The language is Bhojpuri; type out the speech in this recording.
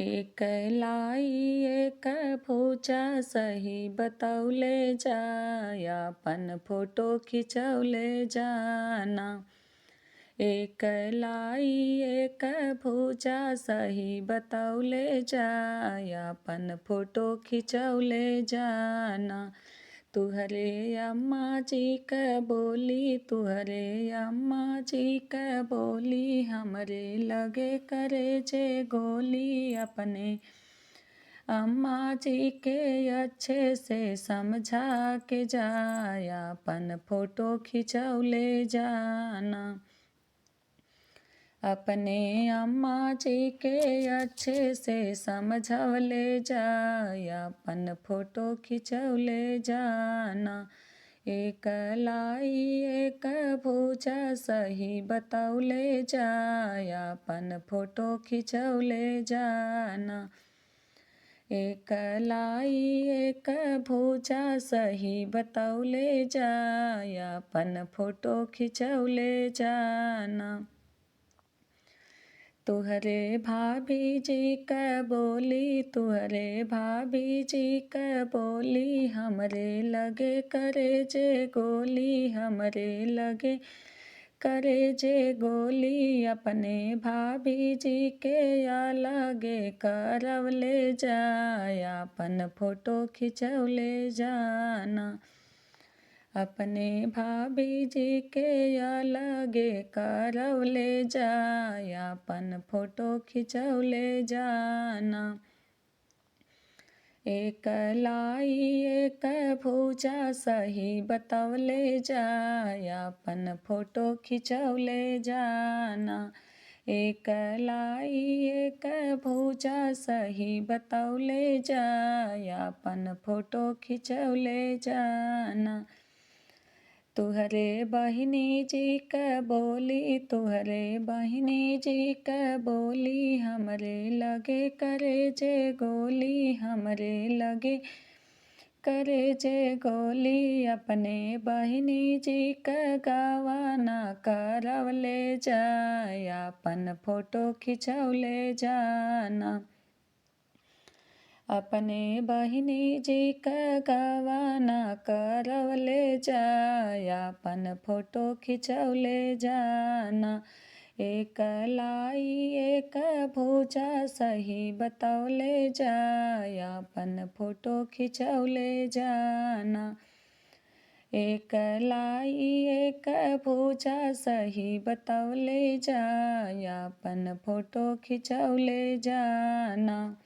एक लाई एक भुजा सही बतौले जाय, अपन फोटो खिंचौले जाना। एक लाई एक भुजा सही बतौले जाय, अपन फोटो खिंचौले जाना। तुहरे अम्मा जी क बोली, तुहरे अम्मा जी क बोली, हमरे लगे करे जे गोली। अपने अम्मा जी के अच्छे से समझा के जाय, अपन फोटो खिंचौले जाना। अपने अम्मा जी के अच्छे से समझौले जाय, अपन फोटो खिंचौले जाना। एक लाई एक भुजा सही बतौले जाय, अपन फोटो खिंचौले जाना। एक लाई एक भुजा सही बतौले जाय, अपन फोटो खिंचौले जाना। तुहरे भाभी जी क बोली, तुहरे भाभी जी क बोली, हमरे लगे करे जे गोली। हमरे लगे करे जे गोली। अपने भाभी जी के अलगे करवले जाय, अपन फोटो खिंचौले जाना। अपने भाभी जी के अलगे करवले जाय, अपन फोटो खिंचौले जाना। एक लाई एक भुजा सही बतौले जाय, अपन फोटो खिंचौले जाना। एक लाई एक भुजा सही बतौले जाय, अपन फोटो खिंचौले जाना। तुहरे बहिनी जी क बोली, तुहरे बहिनी जी क बोली, हमरे लगे करे जे गोली। हमरे लगे करे जे गोली। अपने बहिनी जी क गवाना करवले जाय, अपन फोटो खिंचौले जाना। अपने बहिनी जी क गवाना करवले जाय, अपन फोटो खिंचौले जाना। एक लाई एक भुजा सही बतौले जाय, अपन फोटो खिंचौले जाना। एक लाई एक भुजा सही बतौले जाय, अपन फोटो खिंचौले जाना।